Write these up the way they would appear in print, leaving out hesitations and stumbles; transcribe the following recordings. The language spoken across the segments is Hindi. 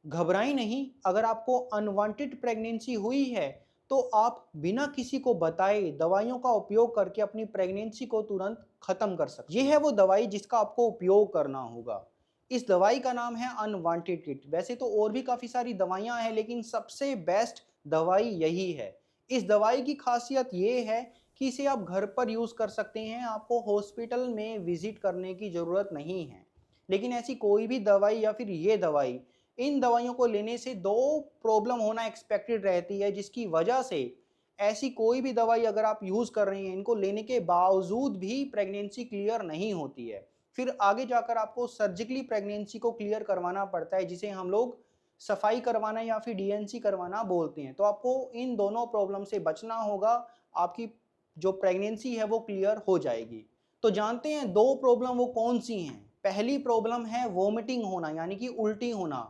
घबराएं नहीं, अगर आपको अनवांटेड प्रेगनेंसी हुई है तो आप बिना किसी को बताए दवाइयों का उपयोग करके अपनी प्रेगनेंसी को तुरंत खत्म कर सकते हैं। ये है वो दवाई जिसका आपको उपयोग करना होगा। इस दवाई का नाम है अनवांटेड किट। वैसे तो और भी काफ़ी सारी दवाइयाँ हैं, लेकिन सबसे बेस्ट दवाई यही है। इस दवाई की खासियत ये है कि इसे आप घर पर यूज़ कर सकते हैं, आपको हॉस्पिटल में विज़िट करने की ज़रूरत नहीं है। लेकिन ऐसी कोई भी दवाई या फिर ये दवाई, इन दवाइयों को लेने से 2 प्रॉब्लम होना एक्सपेक्टेड रहती है, जिसकी वजह से ऐसी कोई भी दवाई अगर आप यूज़ कर रहे हैं, इनको लेने के बावजूद भी प्रेगनेंसी क्लियर नहीं होती है। फिर आगे जाकर आपको सर्जिकली प्रेगनेंसी को क्लियर करवाना पड़ता है, जिसे हम लोग सफाई करवाना या फिर डीएनसी करवाना बोलते हैं। तो आपको इन दोनों प्रॉब्लम से बचना होगा, आपकी जो प्रेगनेंसी है वो क्लियर हो जाएगी। तो जानते हैं 2 प्रॉब्लम वो कौन-सी हैं? पहली प्रॉब्लम है वॉमिटिंग होना, यानी कि उल्टी होना।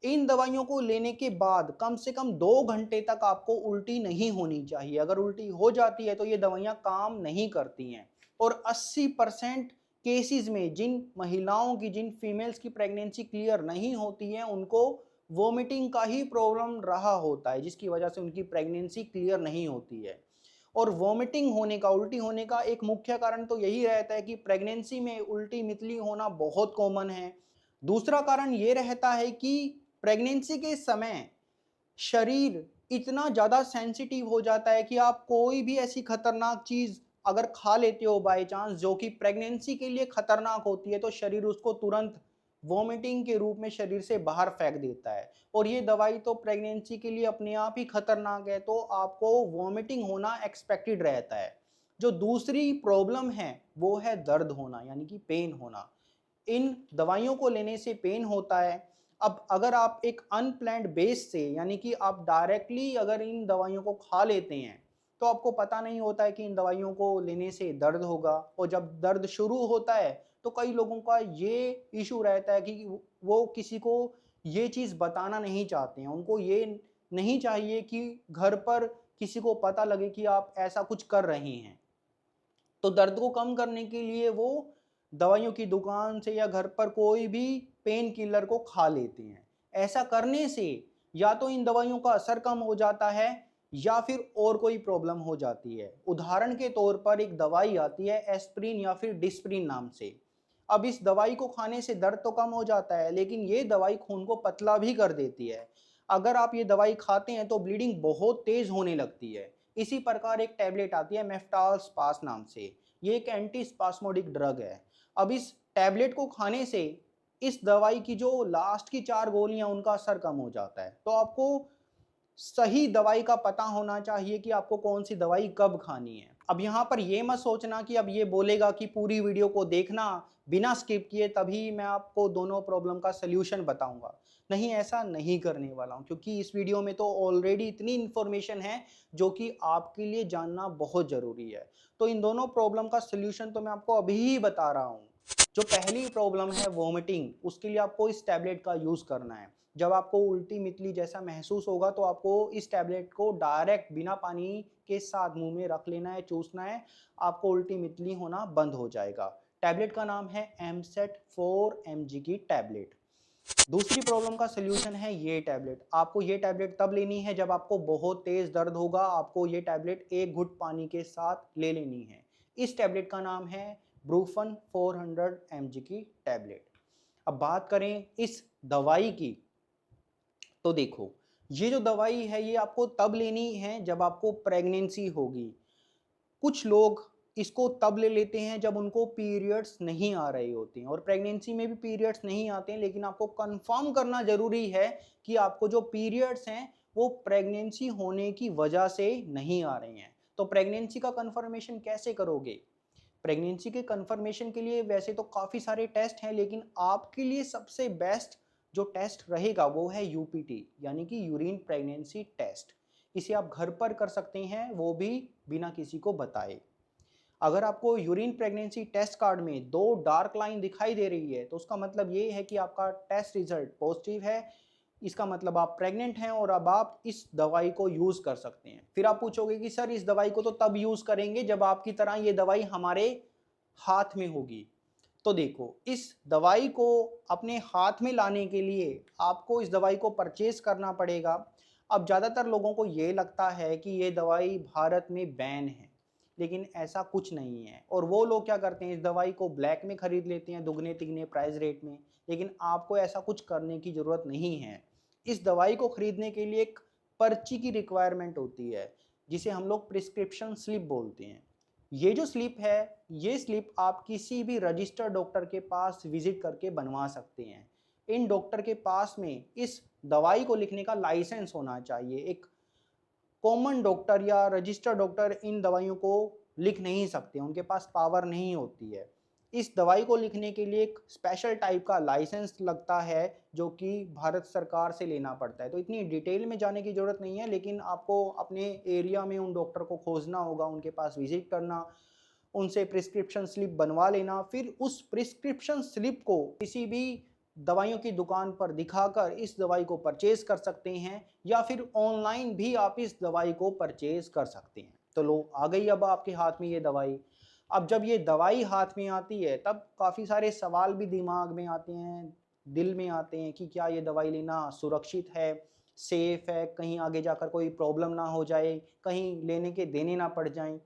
इन दवाइयों को लेने के बाद कम से कम 2 घंटे तक आपको उल्टी नहीं होनी चाहिए। अगर उल्टी हो जाती है तो ये दवाइयाँ काम नहीं करती हैं। और 80% केसेज़ में जिन महिलाओं की, जिन फीमेल्स की प्रेगनेंसी क्लियर नहीं होती है, उनको वॉमिटिंग का ही प्रॉब्लम रहा होता है, जिसकी वजह से उनकी प्रेगनेंसी क्लियर नहीं होती है। और वॉमिटिंग होने का, उल्टी होने का एक मुख्य कारण तो यही रहता है कि प्रेगनेंसी में उल्टी मितली होना बहुत कॉमन है। दूसरा कारण ये रहता है कि प्रेगनेंसी के समय शरीर इतना ज़्यादा सेंसिटिव हो जाता है कि आप कोई भी ऐसी खतरनाक चीज़ अगर खा लेते हो बाय चांस, जो कि प्रेगनेंसी के लिए खतरनाक होती है, तो शरीर उसको तुरंत वॉमिटिंग के रूप में शरीर से बाहर फेंक देता है। और ये दवाई तो प्रेगनेंसी के लिए अपने आप ही खतरनाक है, तो आपको वॉमिटिंग होना एक्सपेक्टेड रहता है। जो दूसरी प्रॉब्लम है वो है दर्द होना, यानी कि पेन होना। इन दवाइयों को लेने से पेन होता है। अब अगर आप एक अनप्लैन्ड बेस से, यानी कि आप डायरेक्टली अगर इन दवाइयों को खा लेते हैं, तो आपको पता नहीं होता है कि इन दवाइयों को लेने से दर्द होगा। और जब दर्द शुरू होता है तो कई लोगों का ये इशू रहता है कि वो किसी को ये चीज़ बताना नहीं चाहते हैं। उनको ये नहीं चाहिए कि घर पर किसी को पता लगे कि आप ऐसा कुछ कर रहे हैं। तो दर्द को कम करने के लिए वो दवाइयों की दुकान से या घर पर कोई भी पेन किलर को खा लेते हैं। ऐसा करने से या तो इन दवाइयों का असर कम हो जाता है या फिर और कोई प्रॉब्लम हो जाती है। उदाहरण के तौर पर एक दवाई आती है एस्प्रिन या फिर डिस्प्रिन नाम से। अब इस दवाई को खाने से दर्द तो कम हो जाता है, लेकिन ये दवाई खून को पतला भी कर देती है। अगर आप ये दवाई खाते हैं तो ब्लीडिंग बहुत तेज होने लगती है। इसी प्रकार एक टैबलेट आती है मेफ्टाल स्पास नाम से। ये एक एंटी स्पास्मोडिक ड्रग है। अब इस टैबलेट को खाने से इस दवाई की जो लास्ट की 4 गोलियां, उनका असर कम हो जाता है। तो आपको सही दवाई का पता होना चाहिए कि आपको कौन सी दवाई कब खानी है। अब यहाँ पर ये मत सोचना कि अब ये बोलेगा कि पूरी वीडियो को देखना बिना स्किप किए, तभी मैं आपको दोनों प्रॉब्लम का सल्यूशन बताऊंगा। नहीं, ऐसा नहीं करने वाला हूँ, क्योंकि इस वीडियो में तो ऑलरेडी इतनी इन्फॉर्मेशन है जो कि आपके लिए जानना बहुत ज़रूरी है। तो इन दोनों प्रॉब्लम का सल्यूशन तो मैं आपको अभी ही बता रहा हूँ। जो पहली प्रॉब्लम है वॉमिटिंग, उसके लिए आपको इस टैबलेट का यूज़ करना है। जब आपको उल्टी मितली जैसा महसूस होगा तो आपको इस टैबलेट को डायरेक्ट बिना पानी के साथ मुंह में रख लेना है, चूसना है। आपको उल्टी मितली होना बंद हो जाएगा। टैबलेट का नाम है एमसेट 4 mg की टैबलेट। दूसरी प्रॉब्लम का सलूशन है ये टैबलेट। आपको ये टैबलेट तब लेनी है जब आपको बहुत तेज दर्द होगा। आपको ये टैबलेट एक घुट पानी के साथ ले लेनी है। इस टैबलेट का नाम है ब्रूफन 400 mg की टैबलेट। अब बात करें इस दवाई की, तो देखो, ये जो दवाई है ये आपको तब लेनी है जब आपको प्रेगनेंसी होगी। कुछ लोग इसको तब ले लेते हैं जब उनको पीरियड्स नहीं आ रहे होते हैं, और प्रेगनेंसी में भी पीरियड्स नहीं आते हैं, लेकिन आपको कंफर्म करना ज़रूरी है कि आपको जो पीरियड्स हैं वो प्रेगनेंसी होने की वजह से नहीं आ रहे हैं। तो प्रेगनेंसी का कंफर्मेशन कैसे करोगे? प्रेगनेंसी के कंफर्मेशन के लिए वैसे तो काफ़ी सारे टेस्ट हैं, लेकिन आपके लिए सबसे बेस्ट जो टेस्ट रहेगा वो है यूपीटी, यानी कि यूरिन प्रेगनेंसी टेस्ट। इसे आप घर पर कर सकते हैं, वो भी बिना किसी को बताए। अगर आपको यूरिन प्रेगनेंसी टेस्ट कार्ड में 2 डार्क लाइन दिखाई दे रही है, तो उसका मतलब ये है कि आपका टेस्ट रिजल्ट पॉजिटिव है। इसका मतलब आप प्रेग्नेंट हैं और अब आप इस दवाई को यूज़ कर सकते हैं। फिर आप पूछोगे कि सर, इस दवाई को तो तब यूज़ करेंगे जब आपकी तरह ये दवाई हमारे हाथ में होगी। तो देखो, इस दवाई को अपने हाथ में लाने के लिए आपको इस दवाई को परचेज़ करना पड़ेगा। अब ज़्यादातर लोगों को ये लगता है कि ये दवाई भारत में बैन है, लेकिन ऐसा कुछ नहीं है और वो लोग क्या करते हैं, इस दवाई को ब्लैक में खरीद लेते हैं दुगने-तिगने प्राइस रेट में, लेकिन आपको ऐसा कुछ करने की ज़रूरत नहीं है। इस दवाई को खरीदने के लिए एक पर्ची की रिक्वायरमेंट होती है, जिसे हम लोग प्रिस्क्रिप्शन स्लिप बोलते हैं। ये जो स्लिप है, ये स्लिप आप किसी भी रजिस्टर्ड डॉक्टर के पास विजिट करके बनवा सकते हैं। इन डॉक्टर के पास में इस दवाई को लिखने का लाइसेंस होना चाहिए। एक कॉमन डॉक्टर या रजिस्टर्ड डॉक्टर इन दवाइयों को लिख नहीं सकते, उनके पास पावर नहीं होती है। इस दवाई को लिखने के लिए एक स्पेशल टाइप का लाइसेंस लगता है, जो कि भारत सरकार से लेना पड़ता है। तो इतनी डिटेल में जाने की ज़रूरत नहीं है, लेकिन आपको अपने एरिया में उन डॉक्टर को खोजना होगा, उनके पास विजिट करना, उनसे प्रिस्क्रिप्शन स्लिप बनवा लेना, फिर उस प्रिस्क्रिप्शन स्लिप को किसी भी दवाइयों की दुकान पर दिखाकर इस दवाई को परचेज़ कर सकते हैं, या फिर ऑनलाइन भी आप इस दवाई को परचेज़ कर सकते हैं। तो लो, आ गई अब आपके हाथ में ये दवाई। अब जब ये दवाई हाथ में आती है, तब काफ़ी सारे सवाल भी दिमाग में आते हैं, दिल में आते हैं कि क्या ये दवाई लेना सुरक्षित है, सेफ़ है, कहीं आगे जाकर कोई प्रॉब्लम ना हो जाए, कहीं लेने के देने ना पड़ जाएँ।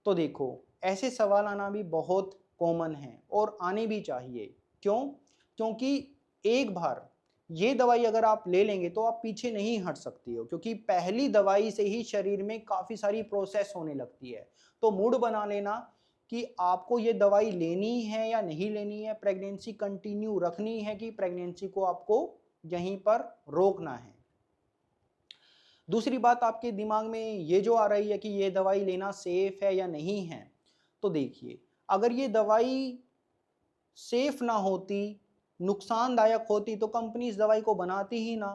तो देखो, ऐसे सवाल आना भी बहुत कॉमन है और आने भी चाहिए। क्यों? क्योंकि एक बार ये दवाई अगर आप ले लेंगे तो आप पीछे नहीं हट सकती हो, क्योंकि पहली दवाई से ही शरीर में काफ़ी सारी प्रोसेस होने लगती है। तो मूड बना लेना कि आपको ये दवाई लेनी है या नहीं लेनी है, प्रेगनेंसी कंटिन्यू रखनी है कि प्रेगनेंसी को आपको यहीं पर रोकना है। दूसरी बात आपके दिमाग में ये जो आ रही है कि ये दवाई लेना सेफ है या नहीं है, तो देखिए, अगर ये दवाई सेफ ना होती, नुकसानदायक होती, तो कंपनी इस दवाई को बनाती ही ना,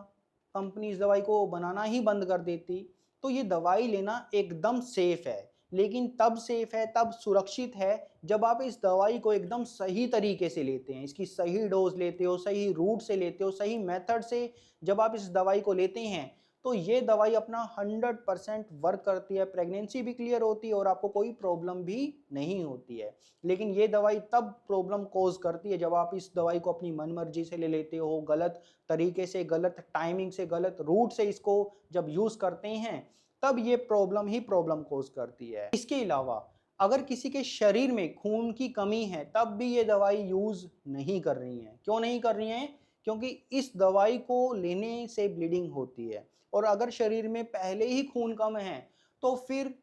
कंपनी इस दवाई को बनाना ही बंद कर देती। तो ये दवाई लेना एकदम सेफ है, लेकिन तब सेफ है, तब सुरक्षित है, जब आप इस दवाई को एकदम सही तरीके से लेते हैं, इसकी सही डोज लेते हो, सही रूट से लेते हो, सही मेथड से जब आप इस दवाई को लेते हैं, तो ये दवाई अपना 100% वर्क करती है, प्रेगनेंसी भी क्लियर होती है और आपको कोई प्रॉब्लम भी नहीं होती है। लेकिन ये दवाई तब प्रॉब्लम कॉज करती है जब आप इस दवाई को अपनी मनमर्जी से ले लेते हो, गलत तरीके से, गलत टाइमिंग से, गलत रूट से इसको जब यूज़ करते हैं, तब ये प्रॉब्लम ही प्रॉब्लम कॉज करती है। इसके अलावा अगर किसी के शरीर में खून की कमी है, तब भी ये दवाई यूज़ नहीं कर रही हैं। क्यों नहीं कर रही हैं? क्योंकि इस दवाई को लेने से ब्लीडिंग होती है, और अगर शरीर में पहले ही खून कम है, तो फिर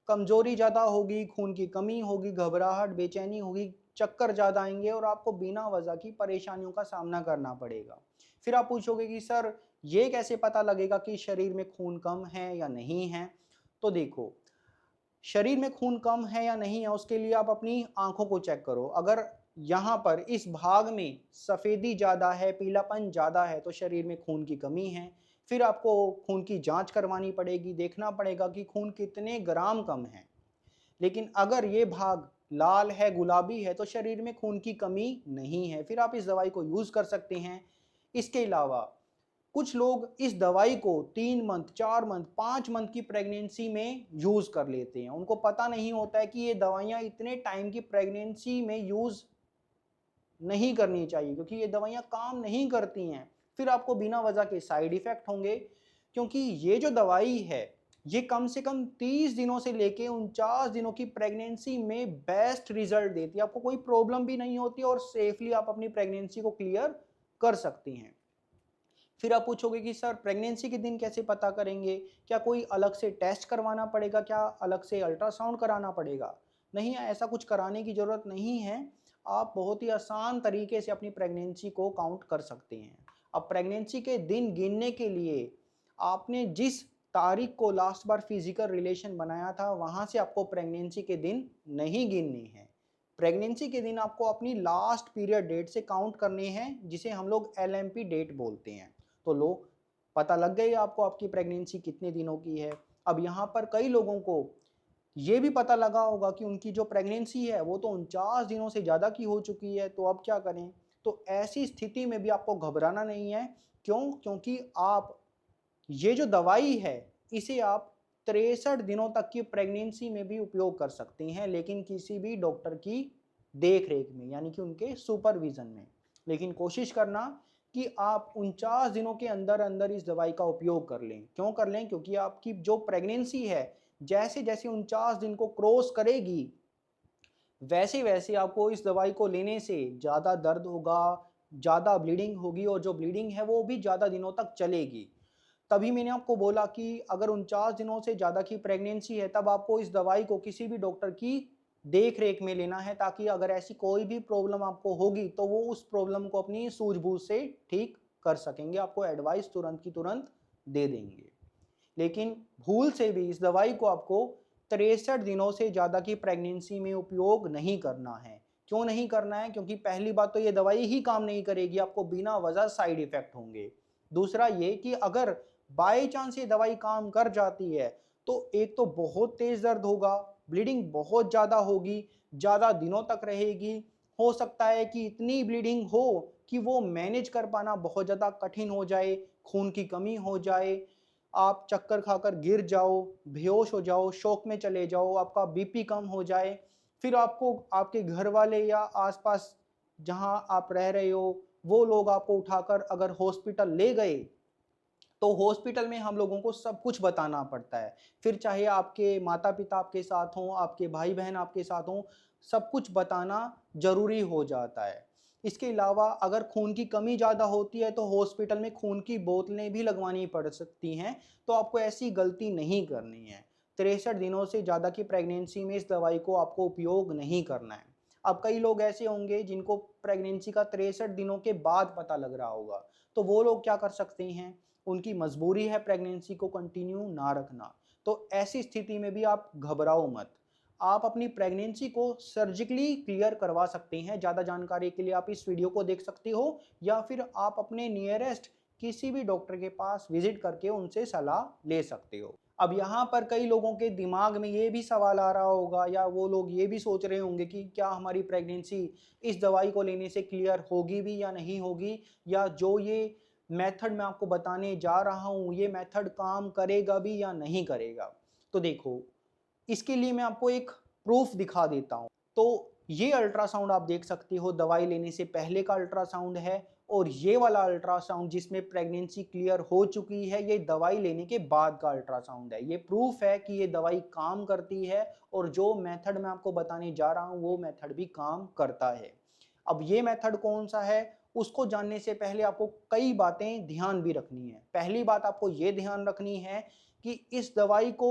कमज़ोरी ज़्यादा होगी, खून की कमी होगी, घबराहट, बेचैनी होगी, चक्कर ज़्यादा आएँगे और आपको बिना वजह की परेशानियों का सामना करना पड़ेगा। फिर आप पूछोगे कि सर, ये कैसे पता लगेगा कि शरीर में खून कम है या नहीं है? तो देखो, शरीर में खून कम है या नहीं है, उसके लिए आप अपनी आँखों को चेक करो। अगर यहाँ पर इस भाग में सफ़ेदी ज़्यादा है, पीलापन ज़्यादा है, तो शरीर में खून की कमी है। फिर आपको खून की जाँच करवानी पड़ेगी, देखना पड़ेगा कि खून कितने ग्राम कम है। लेकिन अगर ये भाग लाल है, गुलाबी है, तो शरीर में खून की कमी नहीं है, फिर आप इस दवाई को यूज़ कर सकते हैं। इसके अलावा कुछ लोग इस दवाई को 3 मंथ, 4 मंथ, 5 मंथ की प्रेगनेंसी में यूज़ कर लेते हैं। उनको पता नहीं होता है कि ये दवाइयाँ इतने टाइम की प्रेगनेंसी में यूज़ नहीं करनी चाहिए, क्योंकि ये दवाइयाँ काम नहीं करती हैं। फिर आपको बिना वजह के साइड इफ़ेक्ट होंगे, क्योंकि ये जो दवाई है, ये कम से कम 30 दिनों से लेके 49 दिनों की प्रेगनेंसी में बेस्ट रिज़ल्ट देती है। आपको कोई प्रॉब्लम भी नहीं होती और सेफ़ली आप अपनी प्रेगनेंसी को क्लियर कर सकती हैं। फिर आप पूछोगे कि सर, प्रेगनेंसी के दिन कैसे पता करेंगे? क्या कोई अलग से टेस्ट करवाना पड़ेगा? क्या अलग से अल्ट्रासाउंड कराना पड़ेगा? नहीं, ऐसा कुछ कराने की ज़रूरत नहीं है। आप बहुत ही आसान तरीके से अपनी प्रेगनेंसी को काउंट कर सकते हैं। अब प्रेगनेंसी के दिन गिनने के लिए आपने जिस तारीख को लास्ट बार फिजिकल रिलेशन बनाया था, वहाँ से आपको प्रेगनेंसी के दिन नहीं गिनने हैं। प्रेगनेंसी के दिन आपको अपनी लास्ट पीरियड डेट से काउंट करने हैं, जिसे हम लोग एलएमपी डेट बोलते हैं। तो लो, पता लग गई आपको आपकी प्रेगनेंसी कितने दिनों की है। अब यहाँ पर कई लोगों को ये भी पता लगा होगा कि उनकी जो प्रेगनेंसी है वो तो 49 दिनों से ज़्यादा की हो चुकी है, तो अब क्या करें? तो ऐसी स्थिति में भी आपको घबराना नहीं है। क्यों? क्योंकि आप ये जो दवाई है, इसे आप 63 दिनों तक की प्रेगनेंसी में भी उपयोग कर सकते हैं, लेकिन किसी भी डॉक्टर की देख रेख में, यानी कि उनके सुपरविजन में। लेकिन कोशिश करना कि आप 49 दिनों के अंदर अंदर इस दवाई का उपयोग कर लें। क्यों कर लें? क्योंकि आपकी जो प्रेगनेंसी है जैसे जैसे 49 दिन को क्रॉस करेगी, वैसे वैसे आपको इस दवाई को लेने से ज़्यादा दर्द होगा, ज़्यादा ब्लीडिंग होगी, और जो ब्लीडिंग है वो भी ज़्यादा दिनों तक चलेगी। तभी मैंने आपको बोला कि अगर 49 दिनों से ज़्यादा की प्रेगनेंसी है, तब आपको इस दवाई को किसी भी डॉक्टर की देख रेख में लेना है, ताकि अगर ऐसी कोई भी प्रॉब्लम आपको होगी तो वो उस प्रॉब्लम को अपनी सूझबूझ से ठीक कर सकेंगे, आपको एडवाइस तुरंत की तुरंत दे देंगे। लेकिन भूल से भी इस दवाई को आपको 63 दिनों से ज़्यादा की प्रेगनेंसी में उपयोग नहीं करना है। क्यों नहीं करना है? क्योंकि पहली बात तो ये दवाई ही काम नहीं करेगी, आपको बिना वजह साइड इफ़ेक्ट होंगे। दूसरा ये कि अगर बाय चांस ये दवाई काम कर जाती है, तो एक तो बहुत तेज़ दर्द होगा, ब्लीडिंग बहुत ज़्यादा होगी, ज़्यादा दिनों तक रहेगी। हो सकता है कि इतनी ब्लीडिंग हो कि वो मैनेज कर पाना बहुत ज़्यादा कठिन हो जाए, खून की कमी हो जाए, आप चक्कर खाकर गिर जाओ, बेहोश हो जाओ, शॉक में चले जाओ, आपका बीपी कम हो जाए। फिर आपको आपके घर वाले या आस-पास जहाँ आप रह रहे हो, वो लोग आपको उठाकर अगर हॉस्पिटल ले गए, तो हॉस्पिटल में हम लोगों को सब कुछ बताना पड़ता है। फिर चाहे आपके माता-पिता आपके साथ हों, आपके भाई-बहन आपके साथ हों, सब कुछ बताना ज़रूरी हो जाता है। इसके अलावा अगर खून की कमी ज़्यादा होती है, तो हॉस्पिटल में खून की बोतलें भी लगवानी पड़ सकती हैं, तो आपको ऐसी गलती नहीं करनी है। 63 दिनों से ज़्यादा की प्रेगनेंसी में इस दवाई को आपको उपयोग नहीं करना है। अब कई लोग ऐसे होंगे जिनको प्रेगनेंसी का 63 दिनों के बाद पता लग रहा होगा, तो वो लोग क्या कर सकते हैं? उनकी मजबूरी है प्रेगनेंसी को कंटिन्यू ना रखना। तो ऐसी स्थिति में भी आप घबराओ मत। आप अपनी प्रेगनेंसी को सर्जिकली क्लियर करवा सकते हैं। ज़्यादा जानकारी के लिए आप इस वीडियो को देख सकते हो, या फिर आप अपने नियरेस्ट किसी भी डॉक्टर के पास विजिट करके उनसे सलाह ले सकते हो। अब यहाँ पर कई लोगों के दिमाग में ये भी सवाल आ रहा होगा, या वो लोग ये भी सोच रहे होंगे कि क्या हमारी प्रेगनेंसी इस दवाई को लेने से क्लियर होगी भी या नहीं होगी, या जो ये मेथड मैं आपको बताने जा रहा हूँ ये मेथड काम करेगा भी या नहीं करेगा। तो देखो, इसके लिए मैं आपको एक प्रूफ दिखा देता हूँ। तो ये अल्ट्रासाउंड आप देख सकते हो, दवाई लेने से पहले का अल्ट्रासाउंड है, और ये वाला अल्ट्रासाउंड जिसमें प्रेगनेंसी क्लियर हो चुकी है, ये दवाई लेने के बाद का अल्ट्रासाउंड है। ये प्रूफ है कि ये दवाई काम करती है, और जो मेथड मैं आपको बताने जा रहा हूँ वो मेथड भी काम करता है। अब ये मेथड कौन सा है, उसको जानने से पहले आपको कई बातें ध्यान भी रखनी है। पहली बात आपको ये ध्यान रखनी है कि इस दवाई को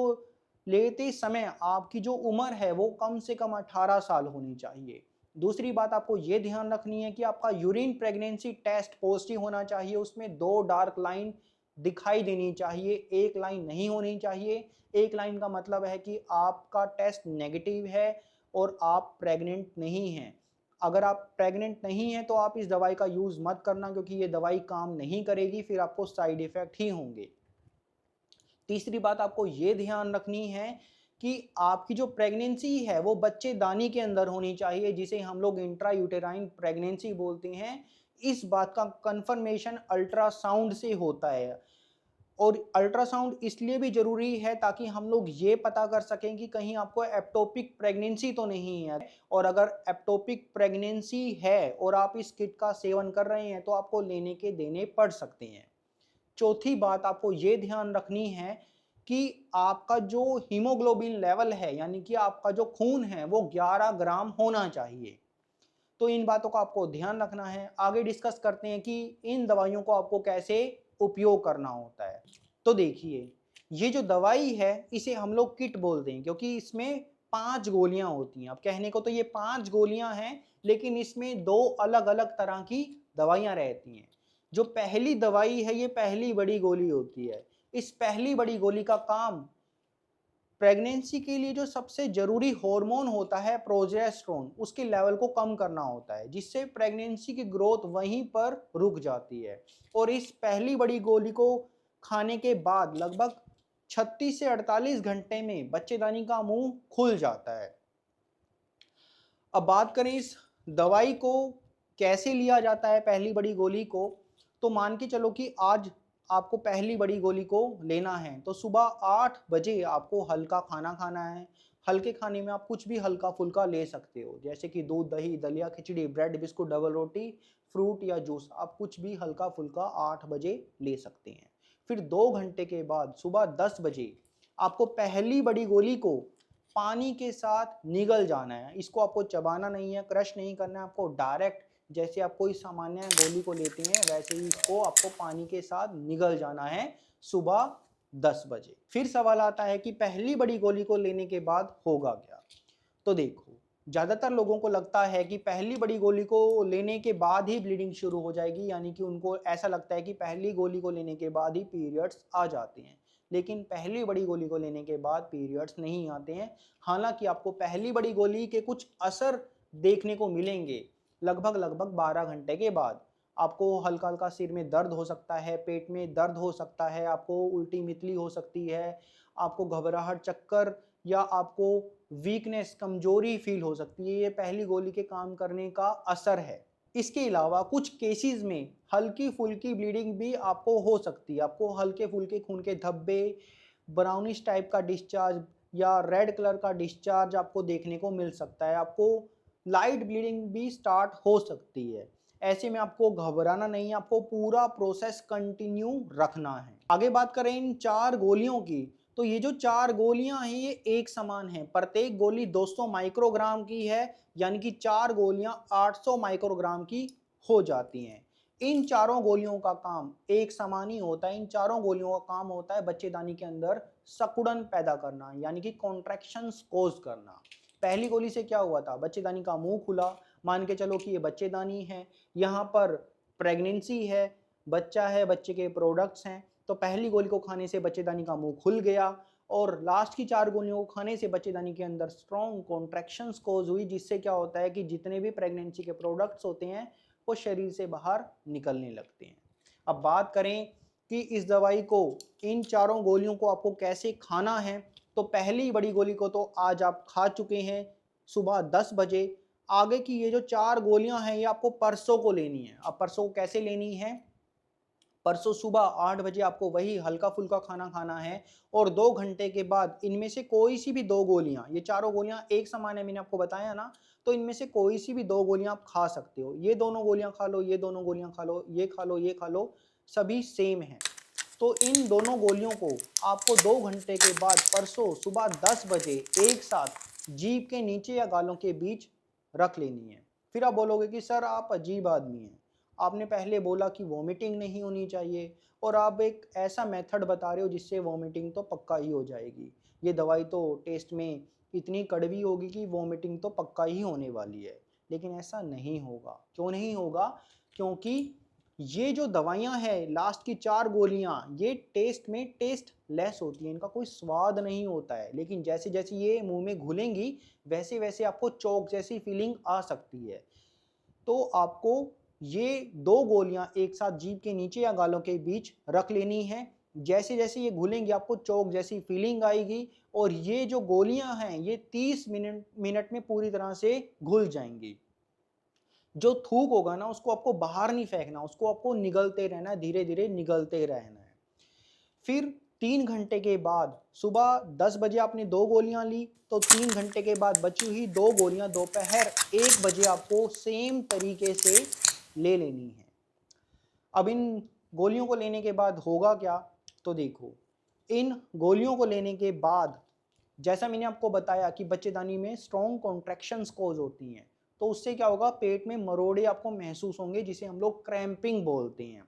लेते समय आपकी जो उम्र है वो कम से कम 18 साल होनी चाहिए। दूसरी बात आपको ये ध्यान रखनी है कि आपका यूरिन प्रेगनेंसी टेस्ट पॉजिटिव होना चाहिए, उसमें 2 डार्क लाइन दिखाई देनी चाहिए, 1 लाइन नहीं होनी चाहिए। 1 लाइन का मतलब है कि आपका टेस्ट नेगेटिव है और आप प्रेग्नेंट नहीं हैं। अगर आप प्रेग्नेंट नहीं हैं तो आप इस दवाई का यूज़ मत करना, क्योंकि ये दवाई काम नहीं करेगी, फिर आपको साइड इफ़ेक्ट ही होंगे। तीसरी बात आपको ये ध्यान रखनी है कि आपकी जो प्रेगनेंसी है वो बच्चेदानी के अंदर होनी चाहिए, जिसे हम लोग इंट्रा यूटेराइन प्रेगनेंसी बोलते हैं। इस बात का कंफर्मेशन अल्ट्रासाउंड से होता है, और अल्ट्रासाउंड इसलिए भी ज़रूरी है ताकि हम लोग ये पता कर सकें कि कहीं आपको एक्टोपिक प्रेगनेंसी तो नहीं है, और अगर एक्टोपिक प्रेगनेंसी है और आप इस किट का सेवन कर रहे हैं तो आपको लेने के देने पड़ सकते हैं। चौथी बात आपको ये ध्यान रखनी है कि आपका जो हीमोग्लोबिन लेवल है, यानी कि आपका जो खून है वो 11 ग्राम होना चाहिए। तो इन बातों का आपको ध्यान रखना है। आगे डिस्कस करते हैं कि इन दवाइयों को आपको कैसे उपयोग करना होता है। तो देखिए, ये जो दवाई है इसे हम लोग किट बोलते हैं, क्योंकि इसमें 5 गोलियां होती हैं। अब कहने को तो ये 5 गोलियां हैं, लेकिन इसमें 2 अलग-अलग तरह की दवाइयां रहती हैं। जो पहली दवाई है ये पहली बड़ी गोली होती है। इस पहली बड़ी गोली का काम प्रेगनेंसी के लिए जो सबसे ज़रूरी हार्मोन होता है प्रोजेस्टेरोन, उसके लेवल को कम करना होता है, जिससे प्रेगनेंसी की ग्रोथ वहीं पर रुक जाती है। और इस पहली बड़ी गोली को खाने के बाद लगभग 36 से 48 घंटे में बच्चेदानी का मुंह खुल जाता है। अब बात करें इस दवाई को कैसे लिया जाता है, पहली बड़ी गोली को, तो मान के चलो कि आज आपको पहली बड़ी गोली को लेना है तो सुबह 8 बजे आपको हल्का खाना खाना है। हल्के खाने में आप कुछ भी हल्का फुल्का ले सकते हो, जैसे कि दूध, दही, दलिया, खिचड़ी, ब्रेड, बिस्कुट, डबल रोटी, फ्रूट या जूस, आप कुछ भी हल्का फुल्का 8 बजे ले सकते हैं। फिर 2 घंटे के बाद सुबह 10 बजे आपको पहली बड़ी गोली को पानी के साथ निगल जाना है। इसको आपको चबाना नहीं है, क्रश नहीं करना है, आपको डायरेक्ट जैसे आप कोई सामान्य गोली को लेते हैं वैसे ही इसको आपको पानी के साथ निगल जाना है सुबह 10 बजे। फिर सवाल आता है कि पहली बड़ी गोली को लेने के बाद होगा क्या? तो देखो, ज़्यादातर लोगों को लगता है कि पहली बड़ी गोली को लेने के बाद ही ब्लीडिंग शुरू हो जाएगी, यानी कि उनको ऐसा लगता है कि पहली गोली को लेने के बाद ही पीरियड्स आ जाते हैं। लेकिन पहली बड़ी गोली को लेने के बाद पीरियड्स नहीं आते हैं। हालांकि आपको पहली बड़ी गोली के कुछ असर देखने को मिलेंगे लगभग 12 घंटे के बाद। आपको हल्का हल्का सिर में दर्द हो सकता है, पेट में दर्द हो सकता है, आपको उल्टी मितली हो सकती है, आपको घबराहट, चक्कर या आपको वीकनेस, कमजोरी फील हो सकती है। ये पहली गोली के काम करने का असर है। इसके अलावा कुछ केसेस में हल्की फुल्की ब्लीडिंग भी आपको हो सकती है। आपको हल्के फुल्के खून के धब्बे, ब्राउनिश टाइप का डिस्चार्ज या रेड कलर का डिस्चार्ज आपको देखने को मिल सकता है। आपको लाइट ब्लीडिंग भी स्टार्ट हो सकती है। ऐसे में आपको घबराना नहीं है, आपको पूरा प्रोसेस कंटिन्यू रखना है। आगे बात करें इन 4 गोलियों की, तो ये जो 4 गोलियां हैं ये एक समान हैं। प्रत्येक गोली 200 माइक्रोग्राम की है, यानी कि 4 गोलियां 800 माइक्रोग्राम की हो जाती हैं। इन चारों गोलियों का काम एक समान ही होता है। इन चारों गोलियों का काम होता है बच्चेदानी के अंदर सकुड़न पैदा करना, यानी कि कॉन्ट्रैक्शंस कोज करना। पहली गोली से क्या हुआ था? बच्चेदानी का मुंह खुला, मान के चलो कि ये बच्चेदानी है, यहाँ पर प्रेगनेंसी है, बच्चा है, बच्चे के प्रोडक्ट्स हैं, तो पहली गोली को खाने से बच्चेदानी का मुंह खुल गया और लास्ट की 4 गोलियों को खाने से बच्चेदानी के अंदर स्ट्रॉन्ग कॉन्ट्रैक्शंस कोज हुई, जिससे क्या होता है कि जितने भी प्रेगनेंसी के प्रोडक्ट्स होते हैं वो शरीर से बाहर निकलने लगते हैं। अब बात करें कि इस दवाई को, इन चारों गोलियों को आपको कैसे खाना है, तो पहली बड़ी गोली को तो आज आप खा चुके हैं सुबह 10 बजे। आगे की ये जो 4 गोलियां हैं ये आपको परसों को लेनी है। अब परसों कैसे लेनी है? परसों सुबह 8 बजे आपको वही हल्का फुल्का खाना खाना है और 2 घंटे के बाद इनमें से कोई सी भी 2 गोलियां, ये चारों गोलियां एक समान है मैंने आपको बताया ना, तो इनमें से कोई सी भी 2 गोलियां आप खा सकते हो। ये दोनों गोलियां खा लो, ये दोनों गोलियां खा लो, ये खा लो, ये खा लो, सभी सेम है। तो इन दोनों गोलियों को आपको 2 घंटे के बाद परसों सुबह 10 बजे एक साथ जीभ के नीचे या गालों के बीच रख लेनी है। फिर आप बोलोगे कि सर आप अजीब आदमी हैं, आपने पहले बोला कि वॉमिटिंग नहीं होनी चाहिए और आप एक ऐसा मेथड बता रहे हो जिससे वॉमिटिंग तो पक्का ही हो जाएगी। ये दवाई तो टेस्ट में इतनी कड़वी होगी कि वॉमिटिंग तो पक्का ही होने वाली है। लेकिन ऐसा नहीं होगा। क्यों नहीं होगा? क्योंकि ये जो दवाइयाँ हैं, लास्ट की 4 गोलियाँ, ये टेस्ट में टेस्ट लेस होती हैं, इनका कोई स्वाद नहीं होता है। लेकिन जैसे जैसे ये मुंह में घुलेंगी वैसे वैसे आपको चोक जैसी फीलिंग आ सकती है। तो आपको ये 2 गोलियां एक साथ जीभ के नीचे या गालों के बीच रख लेनी है। जैसे जैसे ये घुलेंगी आपको चोक जैसी फीलिंग आएगी और ये जो गोलियां हैं ये 30 मिनट में पूरी तरह से घुल जाएंगी। जो थूक होगा ना उसको आपको बाहर नहीं फेंकना, उसको आपको निगलते रहना है, धीरे धीरे निगलते रहना है। फिर 3 घंटे के बाद सुबह 10 बजे आपने 2 गोलियां ली, तो 3 घंटे के बाद बची हुई 2 गोलियां दोपहर 1 बजे आपको सेम तरीके से ले लेनी है। अब इन गोलियों को लेने के बाद होगा क्या? तो देखो, इन गोलियों को लेने के बाद जैसा मैंने आपको बताया कि बच्चेदानी में स्ट्रॉन्ग कॉन्ट्रैक्शंस कोज होती हैं, तो उससे क्या होगा? पेट में मरोड़े आपको महसूस होंगे, जिसे हम लोग क्रैम्पिंग बोलते हैं।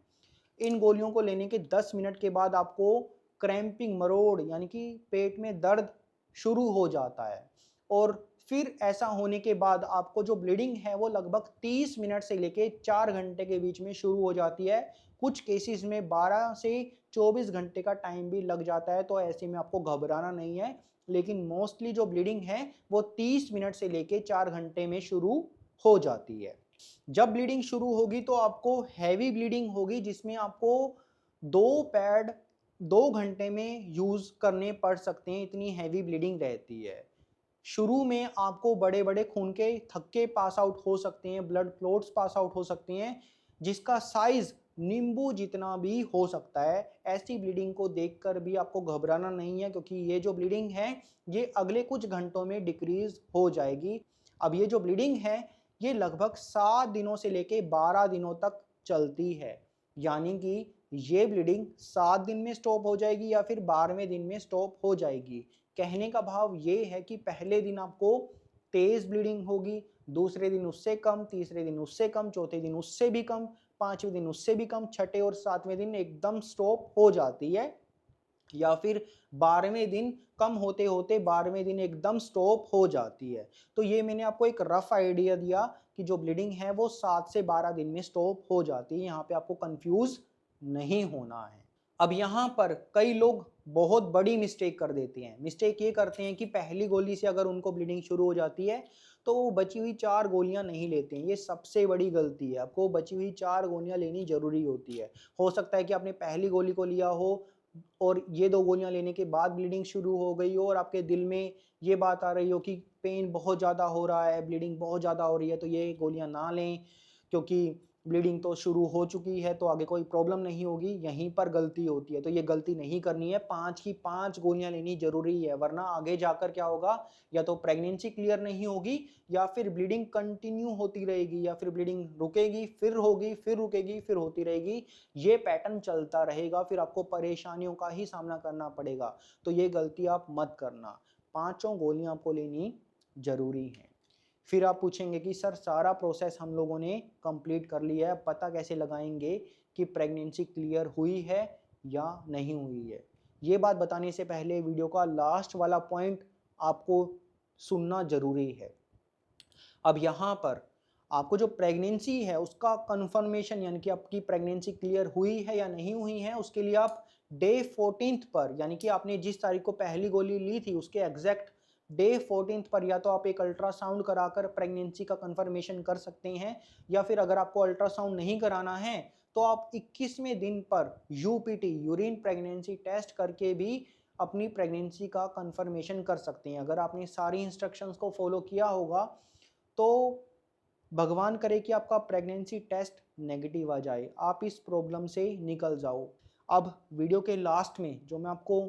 इन गोलियों को लेने के 10 मिनट के बाद आपको क्रैम्पिंग, मरोड़ यानी कि पेट में दर्द शुरू हो जाता है और फिर ऐसा होने के बाद आपको जो ब्लीडिंग है वो लगभग 30 मिनट से लेके 4 घंटे के बीच में शुरू हो जाती है। कुछ केसेस में 12 से 24 घंटे का टाइम भी लग जाता है, तो ऐसे में आपको घबराना नहीं है। लेकिन मोस्टली जो ब्लीडिंग है वो 30 मिनट से लेके 4 घंटे में शुरू हो जाती है। जब ब्लीडिंग शुरू होगी तो आपको हैवी ब्लीडिंग होगी, जिसमें आपको 2 पैड 2 घंटे में यूज करने पड़ सकते हैं, इतनी हैवी ब्लीडिंग रहती है। शुरू में आपको बड़े बड़े खून के थक्के पास आउट हो सकते हैं, ब्लड क्लोट्स पास आउट हो सकते हैं, जिसका साइज नींबू जितना भी हो सकता है। ऐसी ब्लीडिंग को देखकर भी आपको घबराना नहीं है, क्योंकि ये जो ब्लीडिंग है ये अगले कुछ घंटों में डिक्रीज हो जाएगी। अब ये जो ब्लीडिंग है ये लगभग 7 दिनों से लेके 12 दिनों तक चलती है, यानी कि ये ब्लीडिंग 7 दिन में स्टॉप हो जाएगी या फिर 12वें दिन में स्टॉप हो जाएगी। कहने का भाव ये है कि पहले दिन आपको तेज ब्लीडिंग होगी, दूसरे दिन उससे कम, तीसरे दिन उससे कम, चौथे दिन उससे भी कम, 5वें दिन उससे भी कम, छठे और 7वें दिन एकदम स्टॉप हो जाती है, या फिर 12वें दिन कम होते होते 12वें दिन एकदम स्टॉप हो जाती है। तो ये मैंने आपको एक रफ आइडिया दिया कि जो ब्लीडिंग है वो 7 से 12 दिन में स्टॉप हो जाती है। यहाँ पे आपको कंफ्यूज नहीं होना है। अब यहाँ पर कई लोग बहुत बड़ी मिस्टेक कर देते हैं। मिस्टेक ये करते हैं कि पहली गोली से अगर उनको ब्लीडिंग शुरू हो जाती है तो वो बची हुई 4 गोलियां नहीं लेते हैं। ये सबसे बड़ी गलती है। आपको बची हुई 4 गोलियां लेनी जरूरी होती है। हो सकता है कि आपने पहली गोली को लिया हो और ये 2 गोलियां लेने के बाद ब्लीडिंग शुरू हो गई हो और आपके दिल में ये बात आ रही हो कि पेन बहुत ज़्यादा हो रहा है, ब्लीडिंग बहुत ज़्यादा हो रही है, तो ये गोलियां ना लें, क्योंकि ब्लीडिंग तो शुरू हो चुकी है तो आगे कोई प्रॉब्लम नहीं होगी। यहीं पर गलती होती है, तो ये गलती नहीं करनी है। 5 की 5 गोलियां लेनी जरूरी है, वरना आगे जाकर क्या होगा, या तो प्रेगनेंसी क्लियर नहीं होगी या फिर ब्लीडिंग कंटिन्यू होती रहेगी, या फिर ब्लीडिंग रुकेगी फिर होगी फिर रुकेगी फिर होती रहेगी। ये पैटर्न चलता रहेगा, फिर आपको परेशानियों का ही सामना करना पड़ेगा। तो ये गलती आप मत करना। 5 गोलियां आपको लेनी जरूरी है। फिर आप पूछेंगे कि सर सारा प्रोसेस हम लोगों ने कंप्लीट कर लिया है, अब पता कैसे लगाएंगे कि प्रेगनेंसी क्लियर हुई है या नहीं हुई है। ये बात बताने से पहले वीडियो का लास्ट वाला पॉइंट आपको सुनना जरूरी है। अब यहाँ पर आपको जो प्रेगनेंसी है उसका कंफर्मेशन, यानी कि आपकी प्रेगनेंसी क्लियर हुई है या नहीं हुई है, उसके लिए आप डे 14 पर, यानी कि आपने जिस तारीख को पहली गोली ली थी उसके एग्जैक्ट डे 14 पर या तो आप एक अल्ट्रासाउंड कराकर प्रेगनेंसी का कंफर्मेशन कर सकते हैं, या फिर अगर आपको अल्ट्रासाउंड नहीं कराना है तो आप 21वें दिन पर यूपीटी यूरिन प्रेगनेंसी टेस्ट करके भी अपनी प्रेगनेंसी का कंफर्मेशन कर सकते हैं। अगर आपने सारी इंस्ट्रक्शंस को फॉलो किया होगा तो भगवान करे कि आपका प्रेगनेंसी टेस्ट नेगेटिव आ जाए, आप इस प्रॉब्लम से निकल जाओ। अब वीडियो के लास्ट में जो मैं आपको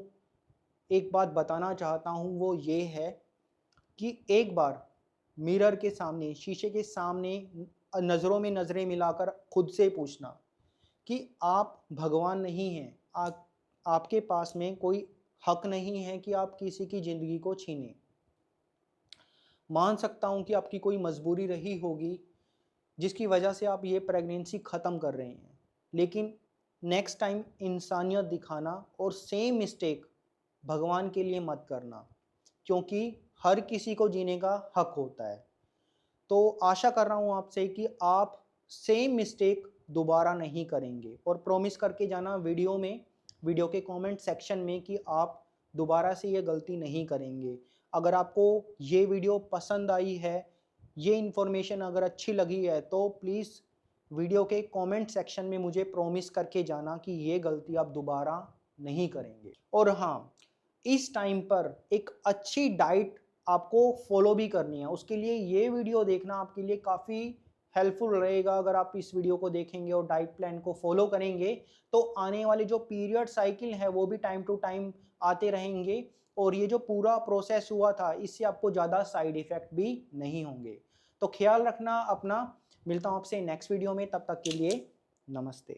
एक बात बताना चाहता हूँ वो ये है कि एक बार मिरर के सामने, शीशे के सामने नज़रों में नज़रें मिलाकर खुद से पूछना कि आप भगवान नहीं हैं। आपके पास में कोई हक नहीं है कि आप किसी की ज़िंदगी को छीनें। मान सकता हूं कि आपकी कोई मजबूरी रही होगी जिसकी वजह से आप ये प्रेगनेंसी ख़त्म कर रहे हैं, लेकिन नेक्स्ट टाइम इंसानियत दिखाना और सेम मिस्टेक भगवान के लिए मत करना, क्योंकि हर किसी को जीने का हक होता है। तो आशा कर रहा हूँ आपसे कि आप सेम मिस्टेक दोबारा नहीं करेंगे, और प्रॉमिस करके जाना वीडियो के कमेंट सेक्शन में कि आप दोबारा से ये गलती नहीं करेंगे। अगर आपको ये वीडियो पसंद आई है, ये इन्फॉर्मेशन अगर अच्छी लगी है, तो प्लीज़ वीडियो के कमेंट सेक्शन में मुझे प्रॉमिस करके जाना कि ये गलती आप दोबारा नहीं करेंगे। और हाँ, इस टाइम पर एक अच्छी डाइट आपको फॉलो भी करनी है। उसके लिए ये वीडियो देखना आपके लिए काफ़ी हेल्पफुल रहेगा। अगर आप इस वीडियो को देखेंगे और डाइट प्लान को फॉलो करेंगे तो आने वाले जो पीरियड साइकिल है वो भी टाइम टू टाइम आते रहेंगे, और ये जो पूरा प्रोसेस हुआ था इससे आपको ज़्यादा साइड इफ़ेक्ट भी नहीं होंगे। तो ख्याल रखना अपना। मिलता हूँ आपसे नेक्स्ट वीडियो में, तब तक के लिए नमस्ते।